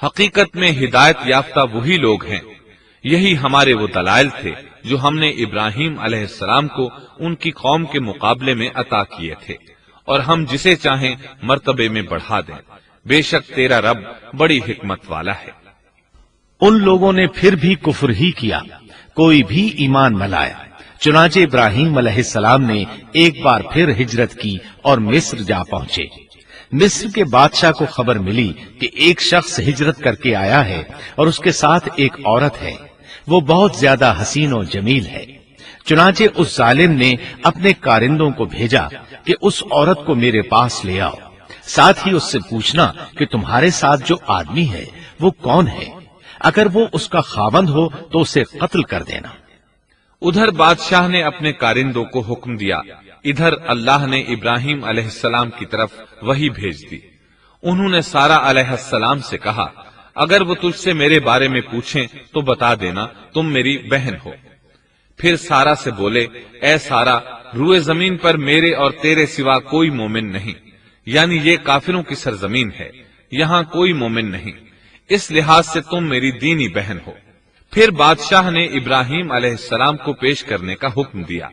حقیقت میں ہدایت یافتہ وہی لوگ ہیں، یہی ہمارے وہ دلائل تھے جو ہم نے ابراہیم علیہ السلام کو ان کی قوم کے مقابلے میں عطا کیے تھے، اور ہم جسے چاہیں مرتبے میں بڑھا دیں، بے شک تیرا رب بڑی حکمت والا ہے۔ ان لوگوں نے پھر بھی کفر ہی کیا، کوئی بھی ایمان نہ لایا۔ چنانچہ ابراہیم علیہ السلام نے ایک بار پھر ہجرت کی اور مصر جا پہنچے۔ مصر کے بادشاہ کو خبر ملی کہ ایک شخص ہجرت کر کے آیا ہے اور اس کے ساتھ ایک عورت ہے، وہ بہت زیادہ حسین و جمیل ہے۔ چنانچہ اس ظالم نے اپنے کارندوں کو بھیجا کہ اس عورت کو میرے پاس لے آؤ، ساتھ ہی اس سے پوچھنا کہ تمہارے ساتھ جو آدمی ہے وہ کون ہے، اگر وہ اس کا خاوند ہو تو اسے قتل کر دینا۔ ادھر بادشاہ نے اپنے کارندوں کو حکم دیا، ادھر اللہ نے ابراہیم علیہ السلام کی طرف وحی بھیج دی۔ انہوں نے سارا علیہ السلام سے کہا، اگر وہ تجھ سے میرے بارے میں پوچھیں تو بتا دینا تم میری بہن ہو۔ پھر سارا سے بولے، اے سارا، روئے زمین پر میرے اور تیرے سوا کوئی مومن نہیں، یعنی یہ کافروں کی سرزمین ہے، یہاں کوئی مومن نہیں، اس لحاظ سے تم میری دینی بہن ہو۔ پھر بادشاہ نے ابراہیم علیہ السلام کو پیش کرنے کا حکم دیا۔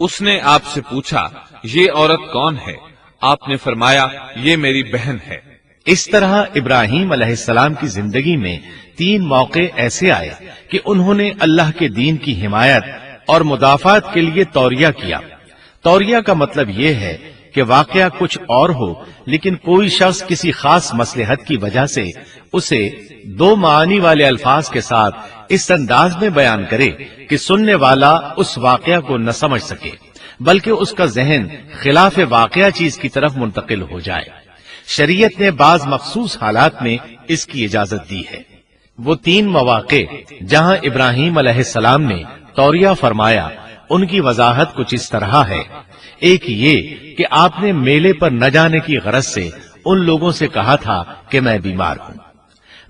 اس نے آپ سے پوچھا، یہ عورت کون ہے؟ آپ نے فرمایا، یہ میری بہن ہے۔ اس طرح ابراہیم علیہ السلام کی زندگی میں 3 موقع ایسے آئے کہ انہوں نے اللہ کے دین کی حمایت اور مدافعت کے لیے توریہ کیا۔ توریہ کا مطلب یہ ہے کہ واقعہ کچھ اور ہو لیکن کوئی شخص کسی خاص مصلحت کی وجہ سے اسے 2 معانی والے الفاظ کے ساتھ اس انداز میں بیان کرے کہ سننے والا اس واقعہ کو نہ سمجھ سکے بلکہ اس کا ذہن خلاف واقعہ چیز کی طرف منتقل ہو جائے۔ شریعت نے بعض مخصوص حالات میں اس کی اجازت دی ہے۔ وہ 3 مواقع جہاں ابراہیم علیہ السلام نے توریہ فرمایا، ان کی وضاحت کچھ اس طرح ہے۔ ایک یہ کہ آپ نے میلے پر نہ جانے کی غرض سے ان لوگوں سے کہا تھا کہ میں بیمار ہوں۔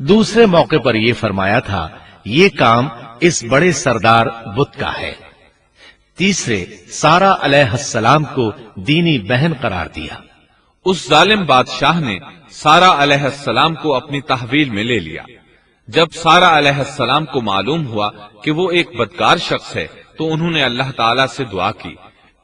دوسرے موقع پر یہ فرمایا تھا، یہ کام اس بڑے سردار بت کا ہے۔ تیسرے، سارا علیہ السلام کو دینی بہن قرار دیا۔ اس ظالم بادشاہ نے سارا علیہ السلام کو اپنی تحویل میں لے لیا۔ جب سارا علیہ السلام کو معلوم ہوا کہ وہ ایک بدکار شخص ہے تو انہوں نے اللہ تعالیٰ سے دعا کی،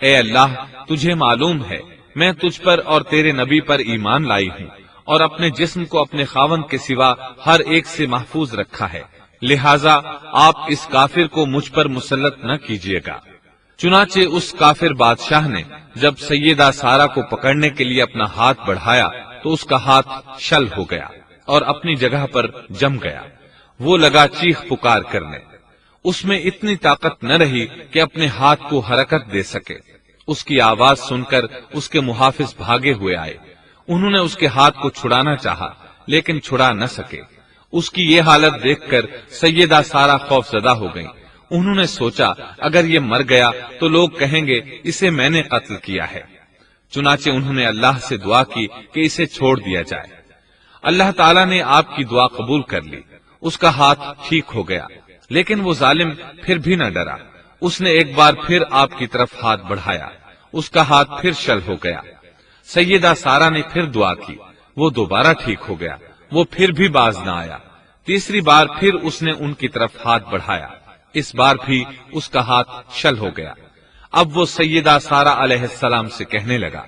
اے اللہ، تجھے معلوم ہے میں تجھ پر اور تیرے نبی پر ایمان لائی ہوں اور اپنے جسم کو اپنے خاوند کے سوا ہر ایک سے محفوظ رکھا ہے، لہٰذا آپ اس کافر کو مجھ پر مسلط نہ کیجیے گا۔ چنانچہ اس کافر بادشاہ نے جب سیدہ سارا کو پکڑنے کے لیے اپنا ہاتھ بڑھایا تو اس کا ہاتھ شل ہو گیا اور اپنی جگہ پر جم گیا۔ وہ لگا چیخ پکار کرنے، اس میں اتنی طاقت نہ رہی کہ اپنے ہاتھ کو حرکت دے سکے۔ اس کی آواز سن کر اس کے محافظ بھاگے ہوئے آئے، انہوں نے اس کے ہاتھ کو چھڑانا چاہا لیکن چھڑا نہ سکے۔ اس کی یہ حالت دیکھ کر سیدہ سارا خوف زدہ ہو گئیں۔ انہوں نے سوچا اگر یہ مر گیا تو لوگ کہیں گے اسے میں نے قتل کیا ہے۔ چنانچہ انہوں نے اللہ سے دعا کی کہ اسے چھوڑ دیا جائے۔ اللہ تعالیٰ نے آپ کی دعا قبول کر لی، اس کا ہاتھ ٹھیک ہو گیا، لیکن وہ ظالم پھر بھی نہ ڈرا۔ اس نے ایک بار پھر آپ کی طرف ہاتھ بڑھایا، اس کا ہاتھ پھر شل ہو گیا۔ سیدہ سارا نے پھر دعا کی، وہ دوبارہ ٹھیک ہو گیا، وہ پھر بھی باز نہ آیا۔ تیسری بار پھر اس نے ان کی طرف ہاتھ بڑھایا، اس بار بھی اس کا ہاتھ شل ہو گیا۔ اب وہ سیدہ سارا علیہ السلام سے کہنے لگا،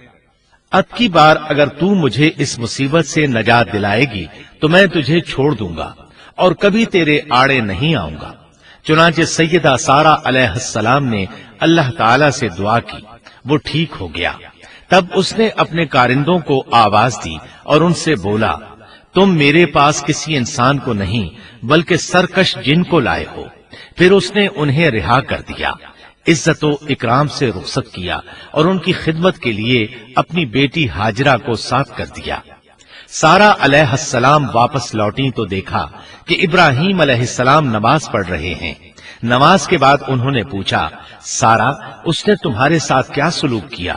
اب کی بار اگر تو مجھے اس مصیبت سے نجات دلائے گی تو میں تجھے چھوڑ دوں گا اور کبھی تیرے آڑے نہیں آؤں گا۔ چنانچہ سیدہ سارا علیہ السلام نے اللہ تعالی سے دعا کی، وہ ٹھیک ہو گیا۔ تب اس نے اپنے کارندوں کو آواز دی اور ان سے بولا، تم میرے پاس کسی انسان کو نہیں بلکہ سرکش جن کو لائے ہو۔ پھر اس نے انہیں رہا کر دیا، عزت و اکرام سے رخصت کیا اور ان کی خدمت کے لیے اپنی بیٹی ہاجرہ کو ساتھ کر دیا۔ سارا علیہ السلام واپس لوٹی تو دیکھا کہ ابراہیم علیہ السلام نماز پڑھ رہے ہیں۔ نماز کے بعد انہوں نے پوچھا، سارا، اس نے تمہارے ساتھ کیا سلوک کیا؟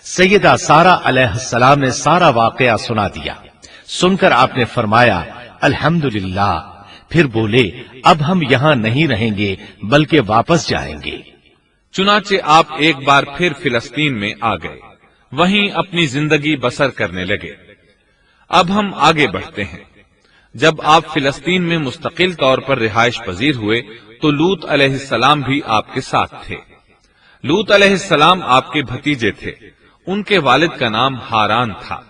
سیدہ سارا علیہ السلام نے سارا واقعہ سنا دیا۔ سن کر آپ نے فرمایا، الحمدللہ۔ پھر بولے، اب ہم یہاں نہیں رہیں گے بلکہ واپس جائیں گے۔ چنانچہ آپ ایک بار پھر فلسطین میں آ گئے، وہیں اپنی زندگی بسر کرنے لگے۔ اب ہم آگے بڑھتے ہیں۔ جب آپ فلسطین میں مستقل طور پر رہائش پذیر ہوئے تو لوط علیہ السلام بھی آپ کے ساتھ تھے۔ لوط علیہ السلام آپ کے بھتیجے تھے۔ ان کے والد کا نام ہاران تھا۔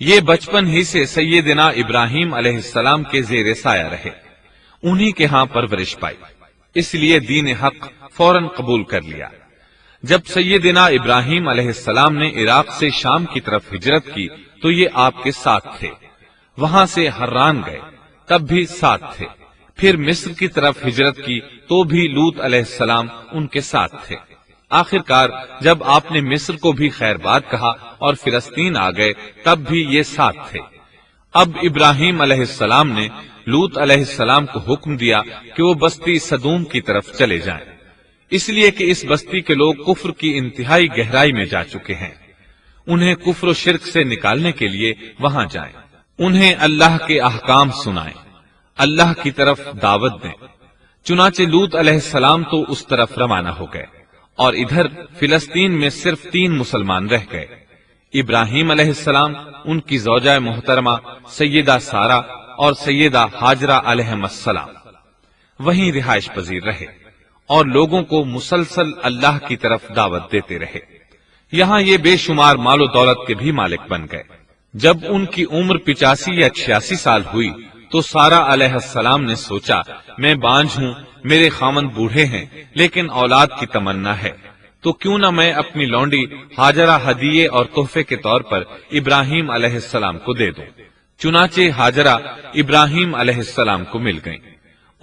یہ بچپن ہی سے سیدنا ابراہیم علیہ السلام کے زیر سایہ رہے، انہی کے ہاں پرورش پائی، اس لیے دین حق فوراً قبول کر لیا۔ جب سیدنا ابراہیم علیہ السلام نے عراق سے شام کی طرف ہجرت کی تو یہ آپ کے ساتھ تھے۔ وہاں سے حران گئے، تب بھی ساتھ تھے۔ پھر مصر کی طرف ہجرت کی تو بھی لوط علیہ السلام ان کے ساتھ تھے۔ آخر کار جب آپ نے مصر کو بھی خیر بات کہا اور فلسطین آ گئے تب بھی یہ ساتھ تھے۔ اب ابراہیم علیہ السلام نے لوط علیہ السلام کو حکم دیا کہ وہ بستی سدوم کی طرف چلے جائیں، اس لیے کہ اس بستی کے لوگ کفر کی انتہائی گہرائی میں جا چکے ہیں۔ انہیں کفر و شرک سے نکالنے کے لیے وہاں جائیں، انہیں اللہ کے احکام سنائیں، اللہ کی طرف دعوت دیں۔ چنانچہ لوط علیہ السلام تو اس طرف روانہ ہو گئے اور ادھر فلسطین میں صرف 3 مسلمان رہ گئے۔ ابراہیم علیہ السلام، ان کی زوجہ محترمہ سیدہ سارہ اور سیدہ ہاجرہ علیہم السلام وہیں رہائش پذیر رہے اور لوگوں کو مسلسل اللہ کی طرف دعوت دیتے رہے۔ یہاں یہ بے شمار مال و دولت کے بھی مالک بن گئے۔ جب ان کی عمر 85 یا 86 سال ہوئی تو سارہ علیہ السلام نے سوچا، میں بانجھ ہوں، میرے خامند بوڑھے ہیں، لیکن اولاد کی تمنا ہے، تو کیوں نہ میں اپنی لونڈی ہاجرہ ہدیے اور تحفے کے طور پر ابراہیم علیہ السلام کو دے دوں۔ چنانچہ ہاجرہ ابراہیم علیہ السلام کو مل گئیں،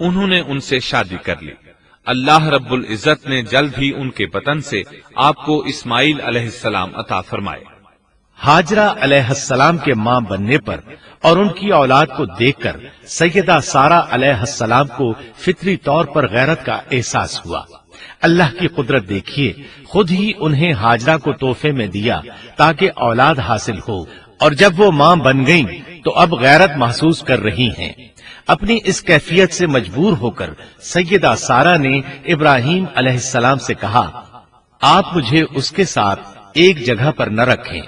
انہوں نے ان سے شادی کر لی۔ اللہ رب العزت نے جلد ہی ان کے بطن سے آپ کو اسماعیل علیہ السلام عطا فرمائے۔ ہاجرہ علیہ السلام کے ماں بننے پر اور ان کی اولاد کو دیکھ کر سیدہ سارہ علیہ السلام کو فطری طور پر غیرت کا احساس ہوا۔ اللہ کی قدرت دیکھیے، خود ہی انہیں ہاجرہ کو تحفے میں دیا تاکہ اولاد حاصل ہو، اور جب وہ ماں بن گئیں تو اب غیرت محسوس کر رہی ہیں۔ اپنی اس کیفیت سے مجبور ہو کر سیدہ سارہ نے ابراہیم علیہ السلام سے کہا، آپ مجھے اس کے ساتھ ایک جگہ پر نہ رکھیں۔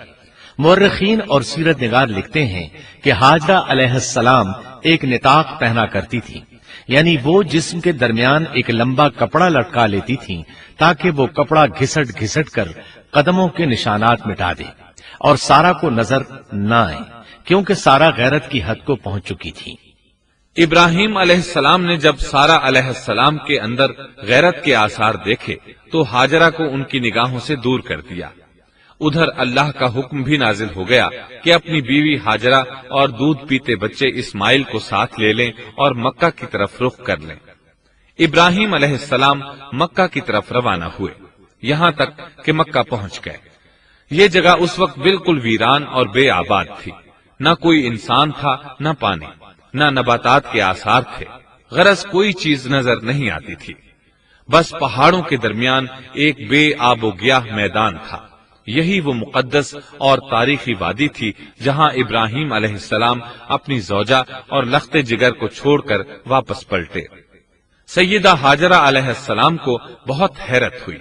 مورخین اور سیرت نگار لکھتے ہیں کہ ہاجرہ علیہ السلام ایک نطاق پہنا کرتی تھی، یعنی وہ جسم کے درمیان ایک لمبا کپڑا لٹکا لیتی تھیں تاکہ وہ کپڑا گھسٹ گھسٹ کر قدموں کے نشانات مٹا دے اور سارہ کو نظر نہ آئے، کیونکہ سارہ غیرت کی حد کو پہنچ چکی تھی۔ ابراہیم علیہ السلام نے جب سارہ علیہ السلام کے اندر غیرت کے آثار دیکھے تو ہاجرہ کو ان کی نگاہوں سے دور کر دیا۔ ادھر اللہ کا حکم بھی نازل ہو گیا کہ اپنی بیوی ہاجرہ اور دودھ پیتے بچے اسماعیل کو ساتھ لے لیں اور مکہ کی طرف رخ کر لیں۔ ابراہیم علیہ السلام مکہ کی طرف روانہ ہوئے، یہاں تک کہ مکہ پہنچ گئے۔ یہ جگہ اس وقت بالکل ویران اور بے آباد تھی، نہ کوئی انسان تھا، نہ پانی، نہ نباتات کے آثار تھے، غرض کوئی چیز نظر نہیں آتی تھی، بس پہاڑوں کے درمیان ایک بے آب و گیاہ میدان تھا۔ یہی وہ مقدس اور تاریخی وادی تھی جہاں ابراہیم علیہ السلام اپنی زوجہ اور لخت جگر کو چھوڑ کر واپس پلٹے۔ سیدہ ہاجرہ علیہ السلام کو بہت حیرت ہوئی،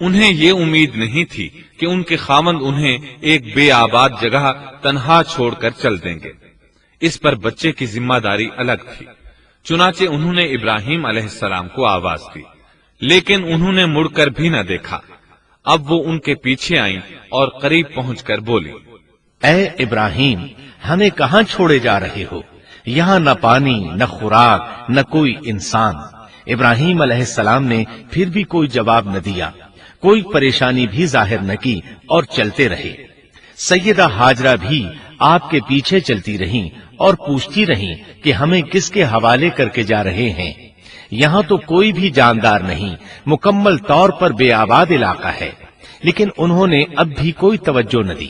انہیں یہ امید نہیں تھی کہ ان کے خاوند انہیں ایک بے آباد جگہ تنہا چھوڑ کر چل دیں گے، اس پر بچے کی ذمہ داری الگ تھی۔ چنانچہ انہوں نے ابراہیم علیہ السلام کو آواز دی، لیکن انہوں نے مڑ کر بھی نہ دیکھا۔ اب وہ ان کے پیچھے آئیں اور قریب پہنچ کر بولی، اے ابراہیم، ہمیں کہاں چھوڑے جا رہے ہو؟ یہاں نہ پانی، نہ خوراک، نہ کوئی انسان۔ ابراہیم علیہ السلام نے پھر بھی کوئی جواب نہ دیا، کوئی پریشانی بھی ظاہر نہ کی اور چلتے رہے۔ سیدہ ہاجرہ بھی آپ کے پیچھے چلتی رہیں اور پوچھتی رہیں کہ ہمیں کس کے حوالے کر کے جا رہے ہیں؟ یہاں تو کوئی بھی جاندار نہیں، مکمل طور پر بے آباد علاقہ ہے، لیکن انہوں نے اب بھی کوئی توجہ نہ دی۔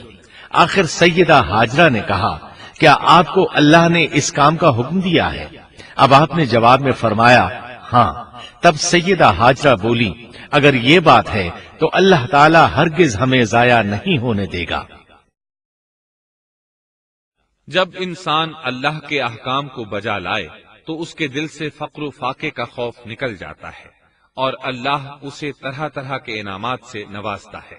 آخر سیدہ ہاجرہ نے کہا، کیا آپ کو اللہ نے اس کام کا حکم دیا ہے؟ اب آپ نے جواب میں فرمایا، ہاں۔ تب سیدہ ہاجرہ بولی، اگر یہ بات ہے تو اللہ تعالی ہرگز ہمیں ضائع نہیں ہونے دے گا۔ جب انسان اللہ کے احکام کو بجا لائے تو اس کے دل سے فقر و فاقے کا خوف نکل جاتا ہے اور اللہ اسے طرح طرح کے انعامات سے نوازتا ہے۔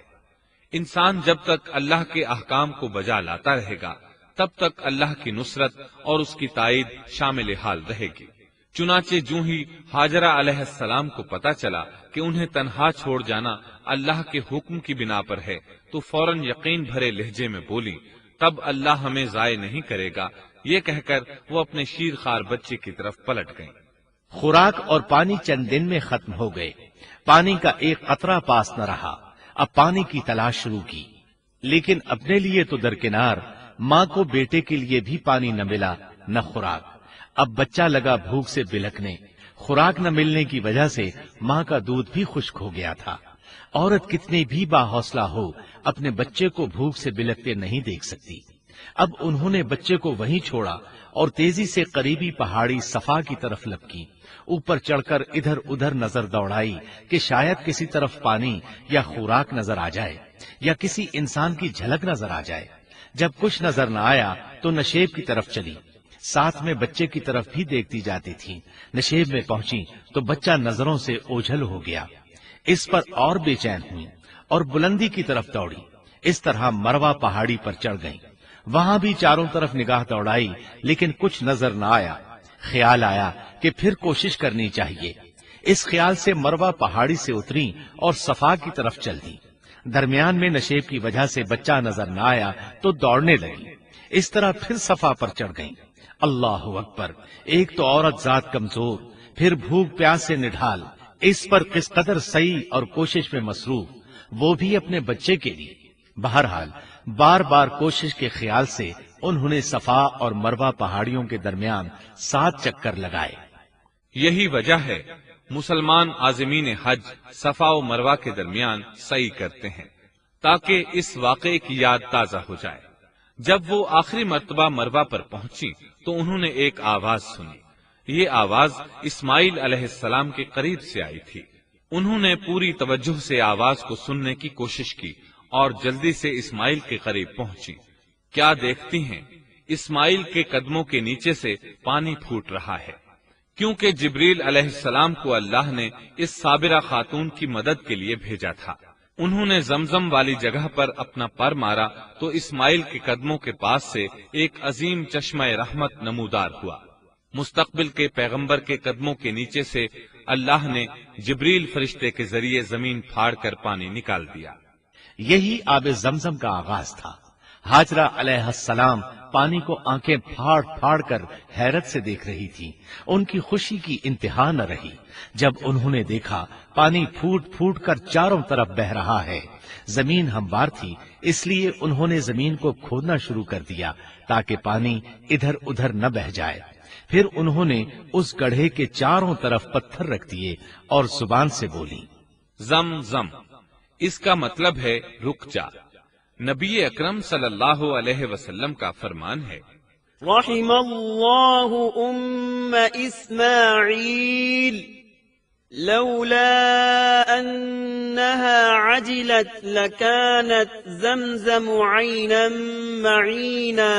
انسان جب تک اللہ کے احکام کو بجا لاتا رہے گا تب تک اللہ کی نصرت اور اس کی تائید شامل حال رہے گی۔ چنانچہ جوں ہی ہاجرہ علیہ السلام کو پتا چلا کہ انہیں تنہا چھوڑ جانا اللہ کے حکم کی بنا پر ہے تو فوراً یقین بھرے لہجے میں بولی، تب اللہ ہمیں ضائع نہیں کرے گا، یہ کہہ کر وہ اپنے شیر خوار بچے کی طرف پلٹ گئیں۔ خوراک اور پانی چند دن میں ختم ہو گئے، پانی کا ایک قطرہ پاس نہ رہا۔ اب پانی کی تلاش شروع کی، لیکن اپنے لیے تو درکنار ماں کو بیٹے کے لیے بھی پانی نہ ملا نہ خوراک۔ اب بچہ لگا بھوک سے بلکنے، خوراک نہ ملنے کی وجہ سے ماں کا دودھ بھی خشک ہو گیا تھا۔ عورت کتنی بھی باحوصلہ ہو اپنے بچے کو بھوک سے بلکتے نہیں دیکھ سکتی۔ اب انہوں نے بچے کو وہیں چھوڑا اور تیزی سے قریبی پہاڑی صفا کی طرف لپکی، اوپر چڑھ کر ادھر ادھر نظر دوڑائی کہ شاید کسی طرف پانی یا خوراک نظر آ جائے یا کسی انسان کی جھلک نظر آ جائے۔ جب کچھ نظر نہ آیا تو نشیب کی طرف چلی، ساتھ میں بچے کی طرف بھی دیکھتی جاتی تھی۔ نشیب میں پہنچی تو بچہ نظروں سے اوجھل ہو گیا۔ اس پر اور بے چین ہوئی اور بلندی کی طرف دوڑی۔ اس طرح مروہ پہاڑی پر چڑھ گئی، وہاں بھی چاروں طرف نگاہ دوڑائی لیکن کچھ نظر نہ آیا۔ خیال آیا کہ پھر کوشش کرنی چاہیے۔ اس خیال سے مروہ پہاڑی سے اتری اور صفا کی طرف چل دی۔ درمیان میں نشیب کی وجہ سے بچہ نظر نہ آیا تو دوڑنے لگی۔ اس طرح پھر صفا پر چڑھ گئی۔ اللہ اکبر! ایک تو عورت ذات کمزور، پھر بھوک پیاس سے نڈھال، اس پر کس قدر سعی اور کوشش میں مصروف، وہ بھی اپنے بچے کے لیے۔ بہرحال بار بار کوشش کے خیال سے انہوں نے صفا اور مروہ پہاڑیوں کے درمیان 7 چکر لگائے۔ یہی وجہ ہے مسلمان عازمین حج صفا و مروہ کے درمیان سعی کرتے ہیں تاکہ اس واقعے کی یاد تازہ ہو جائے۔ جب وہ آخری مرتبہ مروہ پر پہنچی تو انہوں نے ایک آواز سنی۔ یہ آواز اسماعیل علیہ السلام کے قریب سے آئی تھی۔ انہوں نے پوری توجہ سے آواز کو سننے کی کوشش کی اور جلدی سے اسماعیل کے قریب پہنچی۔ کیا دیکھتی ہیں؟ اسماعیل کے قدموں کے نیچے سے پانی پھوٹ رہا ہے، کیونکہ جبریل علیہ السلام کو اللہ نے اس صابرہ خاتون کی مدد کے لیے بھیجا تھا۔ انہوں نے زمزم والی جگہ پر اپنا پر مارا تو اسماعیل کے قدموں کے پاس سے ایک عظیم چشمہ رحمت نمودار ہوا۔ مستقبل کے پیغمبر کے قدموں کے نیچے سے اللہ نے جبریل فرشتے کے ذریعے زمین پھاڑ کر پانی نکال دیا۔ یہی آب زمزم کا آغاز تھا۔ ہاجرہ علیہ السلام پانی کو آنکھیں پھاڑ پھاڑ کر حیرت سے دیکھ رہی تھی۔ ان کی خوشی کی انتہا نہ رہی جب انہوں نے دیکھا پانی پھوٹ پھوٹ کر چاروں طرف بہ رہا ہے۔ زمین ہموار تھی، اس لیے انہوں نے زمین کو کھودنا شروع کر دیا تاکہ پانی ادھر ادھر نہ بہ جائے۔ پھر انہوں نے اس گڑھے کے چاروں طرف پتھر رکھ دیے اور زبان سے بولی، زم زم، اس کا مطلب ہے رک جا۔ نبی اکرم صلی اللہ علیہ وسلم کا فرمان ہے، رحم اللہ اسماعیل لولا انها عجلت لكانت زمزم عینا معینا۔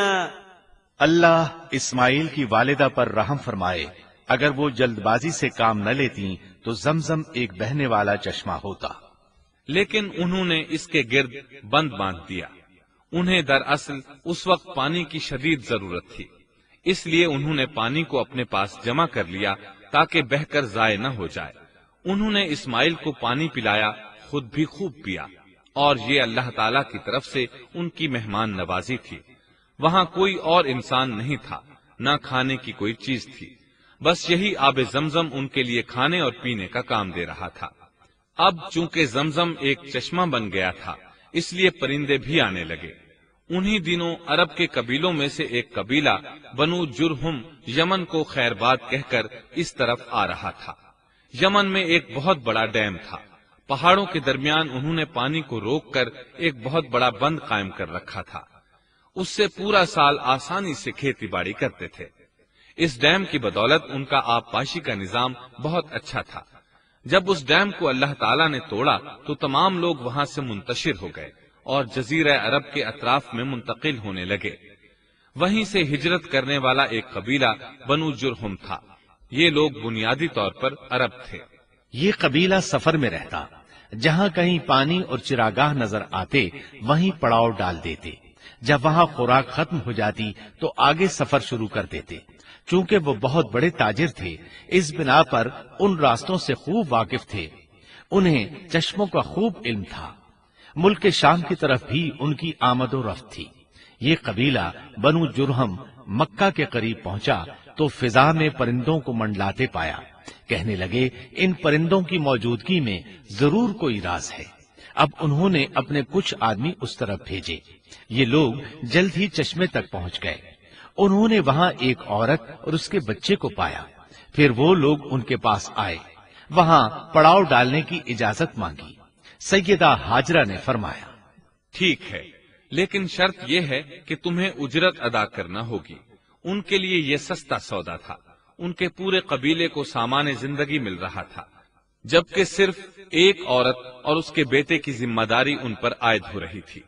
اللہ اسماعیل کی والدہ پر رحم فرمائے، اگر وہ جلد بازی سے کام نہ لیتی تو زمزم ایک بہنے والا چشمہ ہوتا۔ لیکن انہوں نے اس کے گرد بند باندھ دیا۔ انہیں دراصل اس وقت پانی کی شدید ضرورت تھی، اس لیے انہوں نے پانی کو اپنے پاس جمع کر لیا تاکہ بہہ کر ضائع نہ ہو جائے۔ انہوں نے اسماعیل کو پانی پلایا، خود بھی خوب پیا، اور یہ اللہ تعالی کی طرف سے ان کی مہمان نوازی تھی۔ وہاں کوئی اور انسان نہیں تھا، نہ کھانے کی کوئی چیز تھی، بس یہی آب زمزم ان کے لیے کھانے اور پینے کا کام دے رہا تھا۔ اب چونکہ زمزم ایک چشمہ بن گیا تھا، اس لیے پرندے بھی آنے لگے۔ انہی دنوں عرب کے قبیلوں میں سے ایک قبیلہ بنو جرہم یمن کو خیر باد کہہ کر اس طرف آ رہا تھا۔ یمن میں ایک بہت بڑا ڈیم تھا۔ پہاڑوں کے درمیان انہوں نے پانی کو روک کر ایک بہت بڑا بند قائم کر رکھا تھا۔ اس سے پورا سال آسانی سے کھیتی باڑی کرتے تھے۔ اس ڈیم کی بدولت ان کا آب پاشی کا نظام بہت اچھا تھا۔ جب اس ڈیم کو اللہ تعالیٰ نے توڑا تو تمام لوگ وہاں سے منتشر ہو گئے اور جزیرہ عرب کے اطراف میں منتقل ہونے لگے۔ وہیں سے ہجرت کرنے والا ایک قبیلہ بنو جرہم تھا۔ یہ لوگ بنیادی طور پر عرب تھے۔ یہ قبیلہ سفر میں رہتا، جہاں کہیں پانی اور چراگاہ نظر آتے وہیں پڑاؤ ڈال دیتے۔ جب وہاں خوراک ختم ہو جاتی تو آگے سفر شروع کر دیتے۔ چونکہ وہ بہت بڑے تاجر تھے، اس بنا پر ان راستوں سے خوب واقف تھے۔ انہیں چشموں کا خوب علم تھا۔ ملک شام کی طرف بھی ان کی آمد و رفت تھی۔ یہ قبیلہ بنو جرہم مکہ کے قریب پہنچا تو فضا میں پرندوں کو منڈلاتے پایا۔ کہنے لگے ان پرندوں کی موجودگی میں ضرور کوئی راز ہے۔ اب انہوں نے اپنے کچھ آدمی اس طرف بھیجے۔ یہ لوگ جلد ہی چشمے تک پہنچ گئے۔ انہوں نے وہاں ایک عورت اور اس کے بچے کو پایا۔ پھر وہ لوگ ان کے پاس آئے، وہاں پڑاؤ ڈالنے کی اجازت مانگی۔ سیدہ ہاجرہ نے فرمایا، ٹھیک ہے، لیکن شرط یہ ہے کہ تمہیں اجرت ادا کرنا ہوگی۔ ان کے لیے یہ سستا سودا تھا۔ ان کے پورے قبیلے کو سامان زندگی مل رہا تھا، جبکہ صرف ایک عورت اور اس کے بیٹے کی ذمہ داری ان پر عائد ہو رہی تھی۔